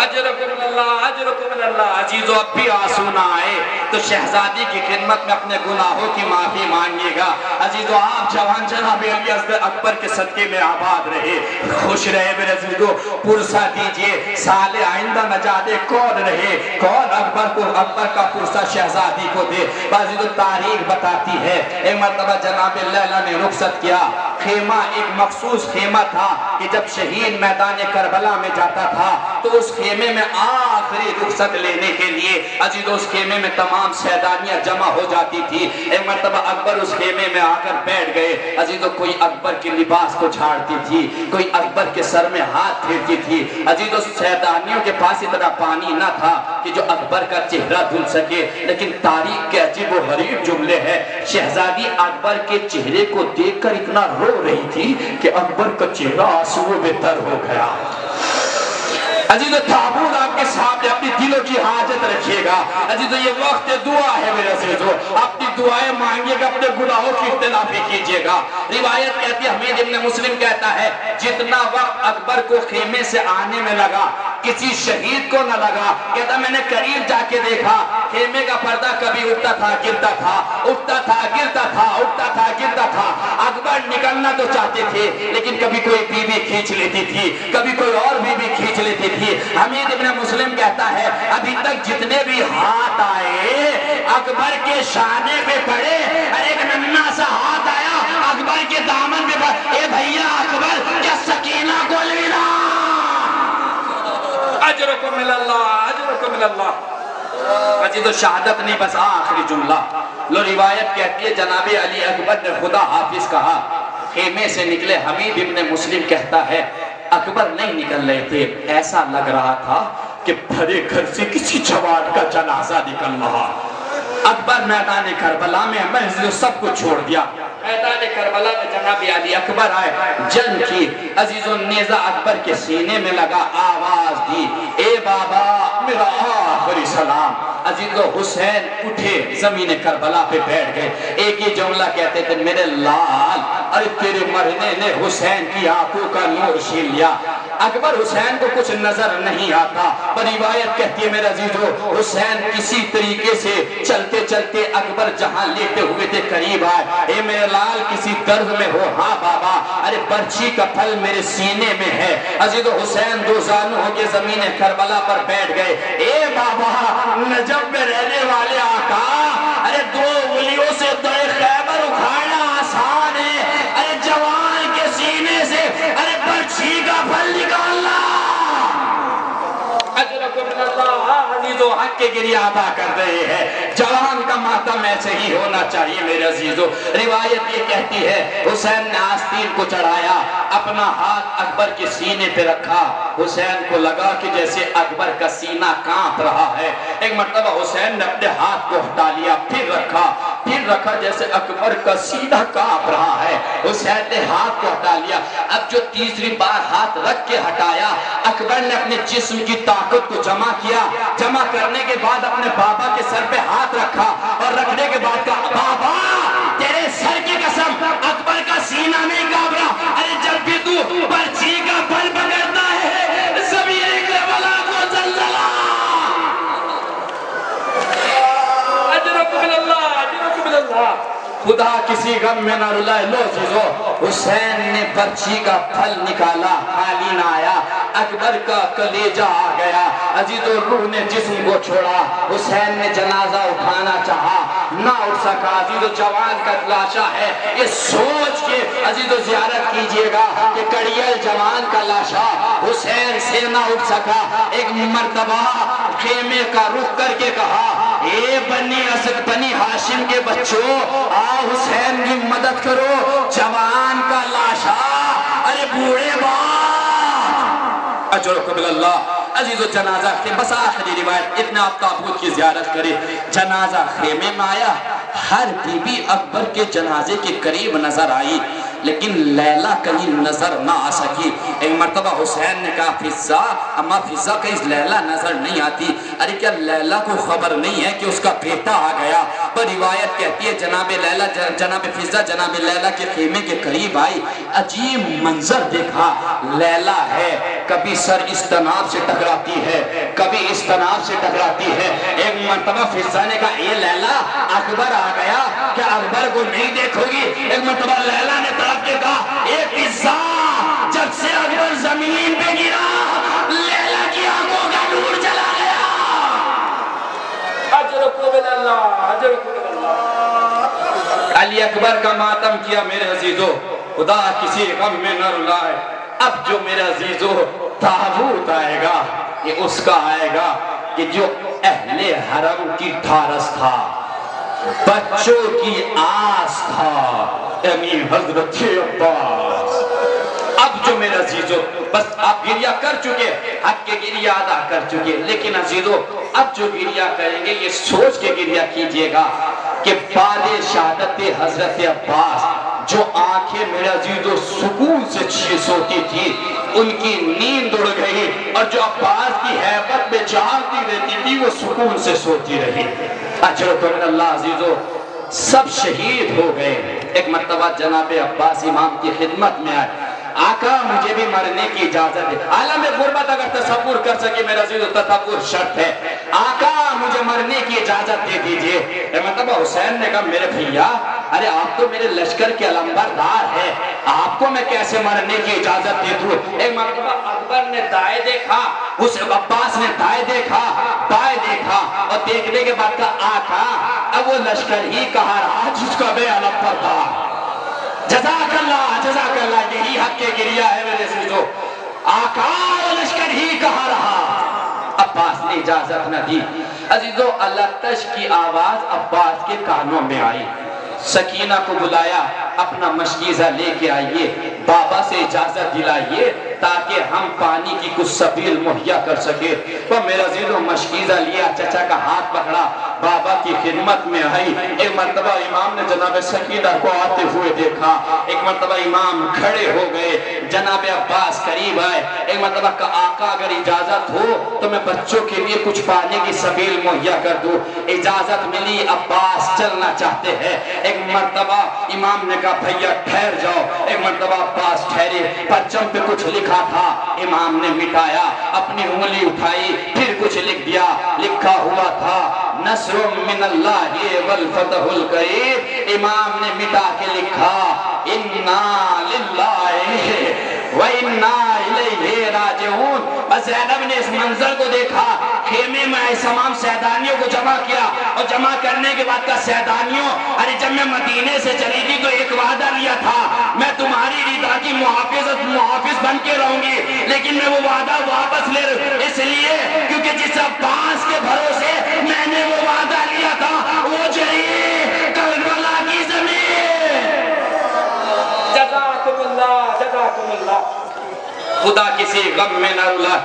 اجرکم اللہ اجرکم اللہ۔ عزیزو اب بھی آنسو نہ آئے تو شہزادی کی خدمت میں اپنے گناہوں کی معافی مانگیے گا۔ عزیزو آپ جوان جناب علی اکبر کے صدقے میں آباد رہے، خوش رہے میرے عزیزو۔ پرسہ دیجئے سال آئندہ نجادے کون رہے، کون اکبر کا پرسہ شہزادی کو دے۔ عزیزو تاریخ بتاتی ہے ایک مرتبہ جناب لیلا نے رخصت کیا، خیمہ ایک مخصوص خیمہ تھا کہ جب شہید میدان کربلا میں جاتا تھا تو اس خیمے میں آخری رخصت لینے کے لیے عزیزو اس خیمے میں تمام سیدانیاں جمع ہو جاتی تھی۔ ایک مرتبہ اکبر اس خیمے میں آ کر بیٹھ گئے۔ عزیزو کوئی اکبر کے لباس کو جھاڑتی تھی، کوئی اکبر کے سر میں ہاتھ پھیرتی تھی۔ عزیزو سیدانیوں کے پاس اتنا پانی نہ تھا کہ جو اکبر کا چہرہ دھل سکے، لیکن تاریخ کے عجیب و غریب جملے ہیں۔ شہزادی اکبر کے چہرے کو دیکھ کر اتنا رو رہی تھی کہ اکبر کا چہرہ آنسوؤں میں تر ہو گیا۔ عزیزو تابوت آپ کے سامنے اپنی دلوں کی حاجت رکھیے گا۔ عزیزو یہ وقت دعا ہے میرے عزیزو، اپنی دعائیں مانگیے گا، اپنے گناہوں کی اختلافی کیجیے گا۔ روایت کہتی ہے، حمید ابن مسلم کہتا ہے، جتنا وقت اکبر کو خیمے سے آنے میں لگا کسی شہید کو نہ لگا۔ کہتا میں نے قریب جا کے دیکھا، خیمے کا پردہ کبھی اٹھتا تھا گرتا تھا، اٹھتا تھا گرتا تھا، اٹھتا تھا گرتا تھا۔ اکبر نکلنا تو چاہتے تھے لیکن کبھی کوئی بیوی کھینچ لیتی تھی، کبھی کوئی اور بیوی کھینچ لیتی تھی۔ حمید ابن مسلم کہتا ہے ابھی تک جتنے بھی ہاتھ آئے اکبر کے شانے پہ پڑے، اور ایک ننھا سا ہاتھ آیا اکبر کے دامن پہ پڑا، اے بھیا اکبر کیا سکینہ کو لینا؟ اجرکم اللہ اجرکم اللہ۔ عزیزو شہادت نہیں بس آخری جملہ لو۔ روایت کہتی ہے جناب علی اکبر نے خدا حافظ کہا، خیمے سے نکلے۔ حمید ابن مسلم کہتا ہے اکبر نہیں نکل رہے تھے، ایسا لگ رہا تھا کہ بھرے گھر سے کسی جوان کا جنازہ نکل رہا۔ اکبر میدان کربلا میں سب کچھ چھوڑ دیا، میدان کربلا میں جناب علی اکبر آئے، جنگ کی۔ عزیزو نیزہ اکبر کے سینے میں لگا، آواز دی، اے بابا میرا آخری سلام۔ عزیزو حسین اٹھے، زمین کربلا پہ بیٹھ گئے، ایک ہی جملہ کہتے تھے، میرے لال ارے تیرے مرنے نے حسین کی آنکھوں کا نور چھین لیا۔ اکبر حسین کو کچھ نظر نہیں آتا، پر روایت کہتی ہے میرے عزیزو حسین کسی طریقے سے چلتے چلتے اکبر جہاں لیتے ہوئے تھے قریب آئے، اے میرے لال کسی درد میں ہو؟ ہاں بابا، ارے برچھی کا پھل میرے سینے میں ہے۔ عزیزو حسین دو زانو ہو کے زمین کربلا پر بیٹھ گئے، اے بابا نجف میں رہنے والے آقا، ارے 2 انگلیوں سے درے خیبر اکھاڑنا آسان ہے، ارے جوان کے سینے سے ارے برچھی کا پھل نکالنا۔ اجرکم اللہ۔ عزیزو حق کے گریہ ادا کر رہے ہیں۔ جوان کا ماتم ایسے ہی ہونا چاہیے میرے عزیزو۔ روایت یہ کہتی ہے حسین نے آستین کو چڑھایا، اپنا ہاتھ اکبر کے سینے پہ رکھا، حسین کو لگا کہ جیسے اکبر کا سینہ کانپ رہا ہے۔ ایک مرتبہ حسین نے اپنے ہاتھ کو ہٹا لیا، پھر رکھا جیسے اکبر کا سینہ کانپ رہا ہے۔ حسین نے ہاتھ کو ہٹا لیا، اب جو تیسری بار ہاتھ رکھ کے ہٹایا، اکبر نے اپنے جسم کی طاقت کو جمع کیا، جمع کرنے کے بعد اپنے بابا کے سر پہ ہاتھ رکھا اور رکھنے کے بعد کہا بابا تیرے سر کی قسم اکبر کا سینہ نہیں کانپ رہا، ارے جب بھی تو پرچی کا بل پکڑتا ہے زمین کے بلا کو زلزلہ۔ اجرکم اللہ، اجرکم اللہ۔ خدا کسی غم میں نہ رلائے۔ لو عزیزو، حسین نے پرچی کا پھل نکالا، خالی نہ آیا، اکبر کا کلیجہ آ گیا۔ عزیزو روح نے جسم کو چھوڑا، حسین نے جنازہ اٹھانا چاہا، نہ اٹھ سکا۔ عزیزو جوان کا لاشا ہے، یہ سوچ کے عزیزو زیارت کیجئے گا کہ کڑیل جوان کا لاشا حسین سے نہ اٹھ سکا۔ ایک مرتبہ خیمے کا رخ کر کے کہا اے بنی اسد بنی ہاشم کے بچوں، حسین کی مدد کرو، جوان کا لاشا، ارے بوڑھے بات۔ اجرکم اللہ۔ عزیز و جنازہ خیمے، بس آخری روایت اتنا آپ تابوت کی زیارت کرے، جنازہ خیمے میں آیا، ہر بی بی اکبر کے جنازے کے قریب نظر آئی لیکن لیلہ کہیں نظر نہ آ سکی۔ ایک مرتبہ حسین نے کہا فضہ، اما فضہ کہیں لیلہ نظر نہیں آتی، ارے کیا لیلہ کو خبر نہیں ہے کہ اس کا بیٹا آ گیا؟ پر روایت کہتی ہے جناب فضہ جناب لیلہ کے خیمے کے قریب آئی، عجیب منظر دیکھا، لیلہ ہے کبھی سر اس طناب سے ٹکراتی ہے، کبھی اس طناب سے ٹکراتی ہے۔ ایک مرتبہ فضہ نے کہا اے لیلہ اکبر آ گیا، کیا اکبر کو نہیں دیکھو گی؟ ایک مرتبہ لیلہ نے تڑپ کے کہا اے فضہ، جب سے اکبر زمین پہ گرا لیلہ کی آنکھوں کا نور چلا گیا۔ اجرکم اللہ، اجرکم اللہ۔ علی اکبر کا ماتم کیا میرے عزیزو، خدا کسی غم میں نہ رلائے۔ اب جو میرے عزیزو تابوت آئے گا یہ اس کا آئے گا کہ جو اہل حرم کی ٹھارس تھا، بچوں کی آس تھا، امیر حضرت عباس۔ اب جو میرے عزیزو، بس آپ گریہ کر چکے، حق کے گریہ ادا کر چکے، لیکن عزیزو اب جو گریہ کریں گے یہ سوچ کے گریہ کیجئے گا کہ بعد شہادت حضرت عباس جو آنکھیں میرے عزیزو سکون سے سوتی تھی، ان کی نیند اڑ گئی، اور جو عباس کی ہیبت میں جاگتی رہتی تھی وہ سکون سے سوتی رہی۔ اجرکم اللہ عزیزو، سب شہید ہو گئے۔ ایک مرتبہ جناب عباس امام کی خدمت میں آئے، آقا مجھے بھی مرنے کی اجازت ہے۔ عالم غربت اگر تصور کر سکے میرا عزیز تصور شرط ہے، آقا مجھے مرنے کی اجازت دے دیجئے۔ ایک مرتبہ حسین نے کہا میرے بھیا، ارے آپ تو میرے لشکر کے علمبردار ہیں، آپ کو میں کیسے مرنے کی اجازت دے دوں؟ ایک مرتبہ اکبر نے دائیں دیکھا، اس عباس نے دائیں دیکھا، بائیں دیکھا، اور دیکھنے کے بعد کہا آقا اب وہ لشکر ہی کہا رہا جس کا میں علمبردار۔ جزاک اللہ، یہی حق کے گریہ ہے میرے عزیزو، آقا وہ لشکر ہی کہا رہا۔ عباس نے اجازت نہ دی۔ عزیزو التش کی آواز عباس کے کانوں میں آئی، سکینہ کو بلایا، اپنا مشکیزہ لے کے آئیے، بابا سے اجازت دلائیے تاکہ ہم پانی کی کچھ سبیل مہیا کر سکے۔ تو میرا عزیزو مشکیزہ لیا، چچا کا ہاتھ پکڑا، بابا کی خدمت میں آئی۔ ایک مرتبہ امام نے جناب سکینہ کو آتے ہوئے دیکھا، ایک مرتبہ امام کھڑے ہو گئے، جناب عباس قریب آئے، ایک مرتبہ کہا آقا اگر اجازت ہو تو میں بچوں کے لیے کچھ پانی کی سبیل مہیا کر دوں۔ اجازت ملی، عباس چلنا چاہتے ہیں۔ ایک مرتبہ امام نے کہا بھیا ٹھہر جاؤ، ایک مرتبہ عباس ٹھہرے، پرچم پہ کچھ لکھا تھا، امام نے مٹایا، اپنی انگلی اٹھائی، پھر کچھ لکھ دیا، لکھا ہوا تھا نصر من اللہ والفتح القریب، امام نے مٹا کے لکھا انا للہ و انا الیہ علیہ راجعون۔ بس زینب نے اس منظر کو دیکھا، خیمے میں تمام سیدانیوں کو جمع کیا، اور جمع کرنے کے بعد کہا سیدانیوں، ارے جب میں مدینے سے چلی تھی تو ایک وعدہ لیا تھا، میں تمہاری رضا کی محافظ بن کے رہوں گی، لیکن میں وہ وعدہ واپس لے رہا ہوں، اس لیے کیونکہ جس عباس کے بھروسے میں نے وہ وعدہ لیا تھا وہ جری کربلا کی زمین۔ جزاکم اللہ، جزاکم اللہ۔ خدا کسی غم میں نہ رلا۔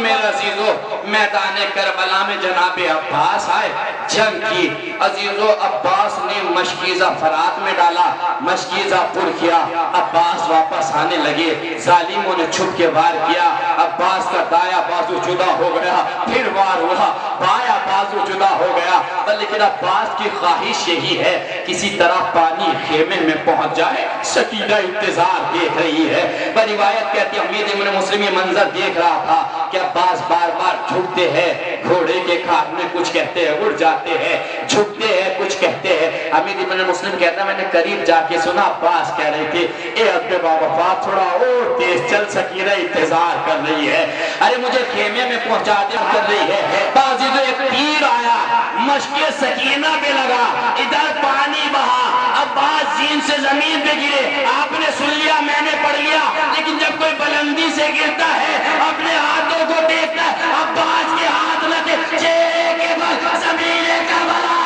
میرے عزیزو، میدان کربلا میں جناب عباس آئے، جنگ کی۔ عزیزو، عباس نے مشکیزہ فرات میں ڈالا، مشکیزہ پر کیا، عباس واپس آنے لگے، ظالموں نے چھپ کے وار کیا، عباس کا دایا بازو جدا ہو گیا، پھر وار ہوا، بایاں بازو جدا ہو گیا، لیکن عباس کی خواہش یہی ہے کسی طرح پانی خیمے میں پہنچ جائے۔ سکینہ انتظار دیکھ رہی ہے۔ روایت کہتی ہے امید ابن مسلم یہ منظر دیکھ رہا تھا کہ عباس بار بار جھکتے ہیں، گھوڑے کے کان میں کچھ کہتے ہیں، اڑ جاتے ہیں، جھکتے ہیں، کچھ کہتے ہیں۔ امید ابن مسلم کہتا ہے میں نے قریب جا کے سنا، عباس کہہ رہے تھے اے عبد بابا تھوڑا اور تیز چل، سکینہ انتظار کر رہی ہے، ارے مجھے خیمے میں پہنچا دے کر رہی ہے۔ بازی تو ایک تیر آیا، مشک سکینہ پہ لگا، ادھر پانی بہا، عباس زین سے زمین پہ گرے۔ آپ نے سن لیا، میں نے پڑھ لیا، لیکن جب کوئی بلندی سے گرتا ہے اپنے ہاتھوں کو دیکھتا ہے، عباس کے ہاتھ نہ تھے، چہرے کے بل زمین کربلا۔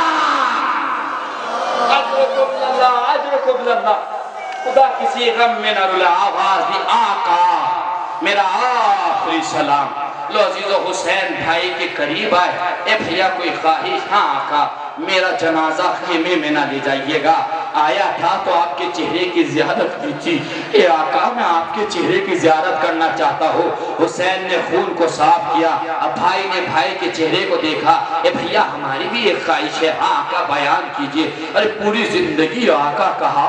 اجرکم اللہ، اجرکم اللہ۔ خدا کسی غم میں نہ رلا۔ آواز دی آقا میرا آخری سلام۔ لو عزیزو، حسین بھائی کے قریب آئے، اے بھیا کوئی خواہش؟ ہاں آقا، میرا جنازہ خیمے میں نہ لے جائیے گا، آیا تھا تو آپ کے چہرے کی زیارت کی تھی۔ اے آقا میں آپ کے چہرے کی زیارت کرنا چاہتا ہوں۔ حسین نے خون کو صاف کیا، اب بھائی نے بھائی کے چہرے کو دیکھا، اے بھیا ہماری بھی ایک خواہش ہے، ہاں آقا بیان کیجئے۔ ارے پوری زندگی آقا کہا،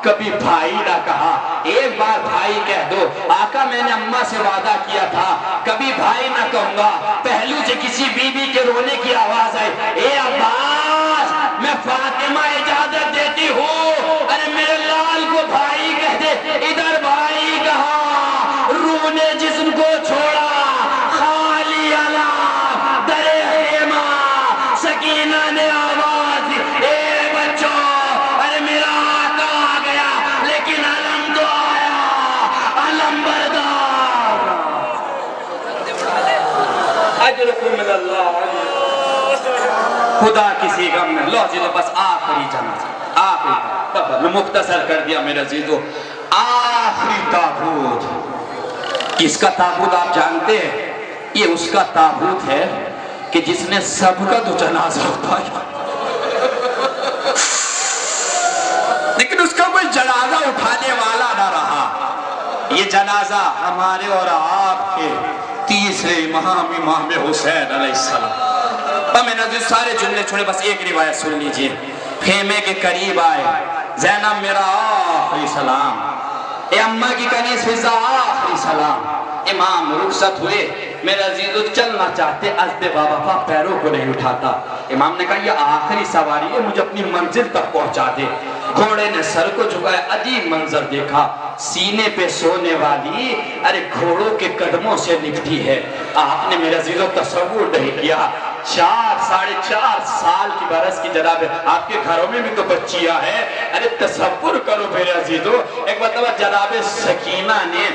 کبھی بھائی نہ کہا، ایک بار بھائی کہہ دو۔ آقا میں نے اماں سے وعدہ کیا تھا کبھی بھائی نہ کہوں گا۔ پہلو سے کسی بی بی کے رونے کی آواز آئی، اے عباس میں فاطمہ اجازت دیتی ہوں، ارے میرے لال کو بھائی کہہ دے۔ ادھر بھائی کہا، روح نے جسم کو چھوڑا، خالی علام در خیمہ، سکینہ نے آواز دی، اے بچوں ارے میرا آقا آ گیا، لیکن علم تو آیا، علم بردار۔ اجرکم اللہ۔ خدا کسی غم میں۔ لو عزیزو، بس آخری جنازہ، آخری، میں مختصر کر دیا میرے عزیزو۔ آخری تابوت، کس کا تابوت آپ جانتے ہیں؟ یہ اس کا تابوت ہے کہ جس نے سب کا تو جنازہ اٹھایا، لیکن اس کا کوئی جنازہ اٹھانے والا نہ رہا۔ یہ جنازہ ہمارے اور آپ کے تیسرے امام حسین علیہ السلام۔ میں نے سارے جملے چھوڑے، بس ایک روایت سن لیجئے۔ خیمے کے قریب آئے، زینب میرا آخری سلام، اے اماں کی کنیز فضا آخری سلام۔ امام رخصت ہوئے، میرے عزیزو چلنا چاہتے، عزد بابا پیروں کو نہیں اٹھاتا۔ امام نے کہا یہ آخری سواری ہے، مجھے اپنی منزل تک پہنچا دے۔ گھوڑے نے سر کو جھکایا، عجیب منظر دیکھا، سینے پہ سونے والی ارے گھوڑوں کے قدموں سے نکتی ہے۔ آپ نے میرے عزیزو تصور نہیں کیا، 4-4.5 سال کی برس کی جناب ہے، آپ کے گھروں میں بھی تو بچیاں ہیں، ارے تصور کرو میرے عزیزو۔ ایک مرتبہ جناب سکینہ نے،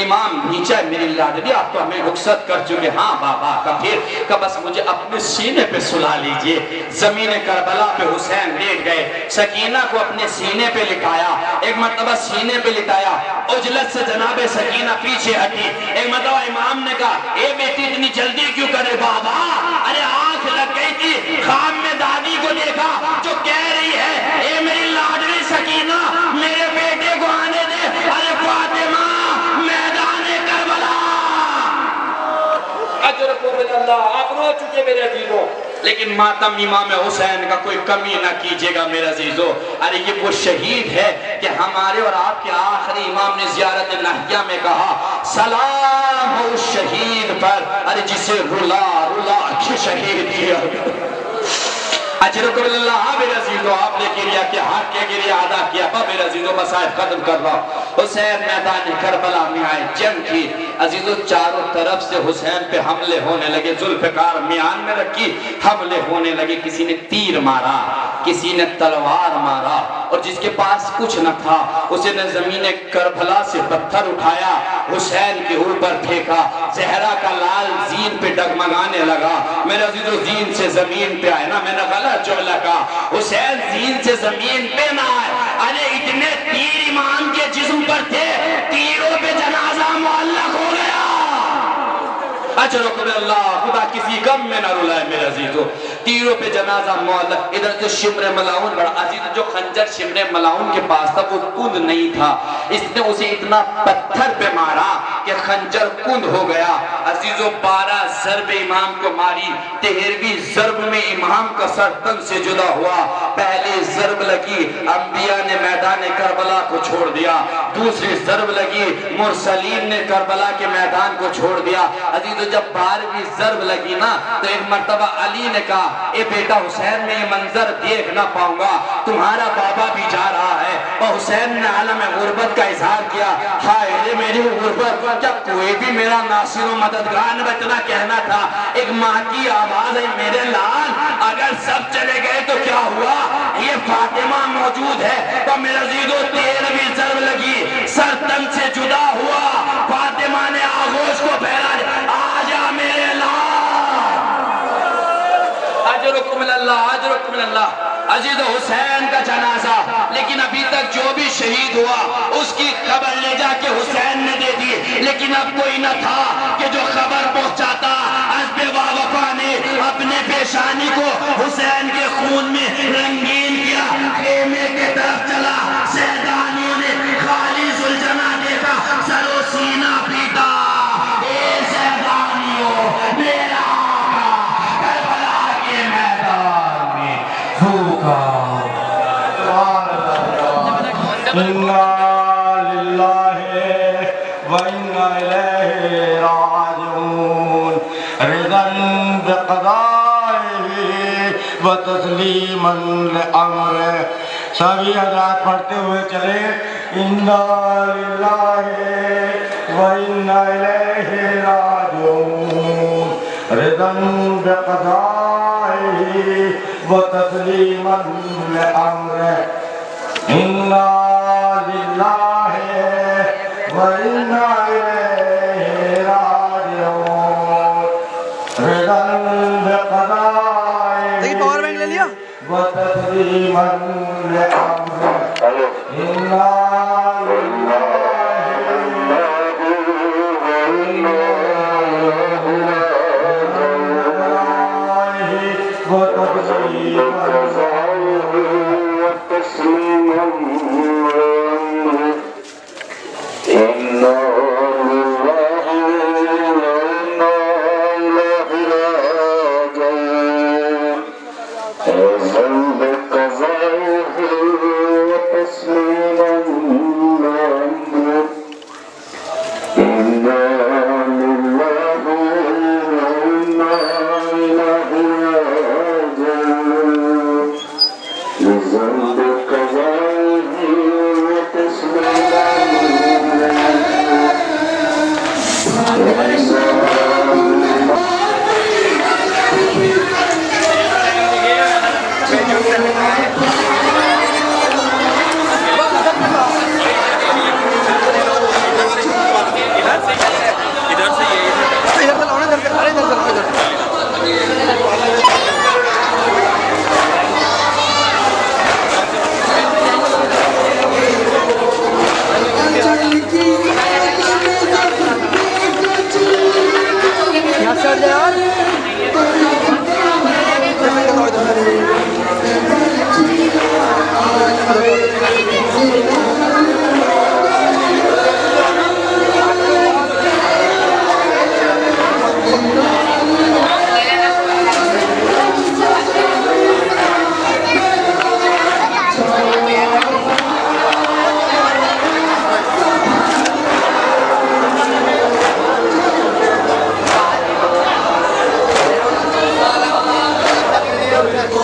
امام نیچے میری لاڈلی آپ تو ہمیں رخصت کر چکے، ہاں بابا کا پھر کہ بس مجھے اپنے سینے پہ سلا لیجئے۔ زمین کربلا پہ حسین لیٹ گئے، سکینہ کو اپنے سینے پہ لٹایا، ایک مرتبہ سینے پہ لٹایا، عجلت سے جناب سکینہ پیچھے ہٹی۔ ایک مرتبہ امام نے کہا اے بیٹی اتنی جلدی کیوں کرے بابا، ارے آنکھ لگ گئی تھی، خواب میں دادی کو دیکھا جو کہہ رہی ہے اے میری لاڈلی سکینہ میرے بیٹے کو آنے دے، ارے فاطمہ میدان کربلا۔ اجرکم اللہ۔ آپ رو چکے میرے عزیزوں، لیکن ماتم امام حسین کا کوئی کمی نہ کیجئے گا میرے عزیزو۔ ارے یہ وہ شہید ہے کہ ہمارے اور آپ کے آخری امام نے زیارت نہیہ میں کہا سلام ہو اس شہید پر، ارے جسے رلا رلا کے شہید کیا۔ اجرکم اللہ۔ میرے عزیزو آپ نے گریا کیا، حق کے گریا ادا کیا۔ میرے عزیزو مسائل ختم کر رہا ہوں۔ حسین میدان کربلا میں آئے، جنگ کی۔ عزیزو چاروں طرف سے حسین پہ حملے ہونے لگے، ذوالفقار میان میں رکھی، حملے ہونے لگے، کسی نے تیر مارا، کسی نے تلوار مارا، اور جس کے پاس کچھ نہ تھا اسے نے زمین کربلا سے پتھر اٹھایا، حسین کے اوپر پھینکا، زہرا کا لال زین پہ ڈگمگانے لگا۔ میرے عزیزو زین سے زمین پہ آئے نا، میں نے غلط جو لگا، حسین زین سے زمین پہ نہ آئے، ارے اتنے تیر امام کے جسم پر تھے، تیروں پہ جنازہ معلق ہو گیا۔ اجرکم اللہ، خدا کسی غم میں نہ رلائے میرے عزیزو، تیروں پہ جنازہ معلق۔ ادھر سے شمر ملاؤن بڑا عزیز، جو خنجر شمر ملاؤن کے پاس تھا وہ کند نہیں تھا، اس نے اسے اتنا پتھر پہ مارا کہ خنجر کند ہو گیا۔ عزیزو 12 ضرب امام کو ماری، 13ویں ضرب میں امام کا سر تن سے جدا ہوا۔ پہلی ضرب لگی، انبیاء نے میدان کربلا کو چھوڑ دیا، دوسری ضرب لگی، مرسلین نے کربلا کے میدان کو چھوڑ دیا۔ عزیزو جب 12ویں ضرب لگی نا تو ایک مرتبہ علی نے کہا، اے بیٹا حسین میں یہ منظر دیکھ نہ پاؤں گا، تمہارا بابا بھی جا رہا ہے۔ اور حسین نے عالم غربت کا اظہار کیا، ہائے رے میری غربت، کیا کوئی بھی میرا ناصر و مددگار نہ اتنا کہنا تھا، ایک ماں کی آواز ہے میرے لال، اگر سب چلے گئے تو کیا ہوا، یہ فاطمہ موجود ہے۔ تو میرے عزیزو 13ویں ضرب لگی، سر تن سے جدا ہوا، فاطمہ نے آغوش کو پھیلا دیا، آجا میرے لال، اجرکم اللہ، اجرکم اللہ۔ عزیز حسین کا جنازہ، لیکن ابھی تک جو بھی شہید ہوا اس کی خبر لے جا کے حسین نے دے دی، لیکن اب کوئی نہ تھا کہ جو خبر پہنچاتا۔ حسب وفا نے اپنے پیشانی کو حسین کے خون میں رنگین کیا، خیمے کے طرف چلا، سیدانیوں نے خالی ذوالجناح دیکھا، سر و سینہ پیٹا، اے سیدانیوں میرا آقا کربلا کے میدان میں پھونکا۔ اِنَّا لِلَّهِ وَإِنَّا إِلَيْهِ رَاجِعُونَ رِضًا بِقَضَائِهِ وَتَسْلِيمًا لِأَمْرِهِ۔ سبھی حضرات پڑھتے ہوئے چلے، اِنَّا لِلَّهِ وَإِنَّا إِلَيْهِ رَاجِعُونَ رِضًا بِقَضَائِهِ وَتَسْلِيمًا لِأَمْرِهِ۔ اِنَّا لِلَّهِ وَإِنَّا إِلَيْهِ رَاجِعُونَ رِضًا بِقَضَائِهِ وَتَسْلِيمًا لِأَمْرِهِ۔ اِنَّا کو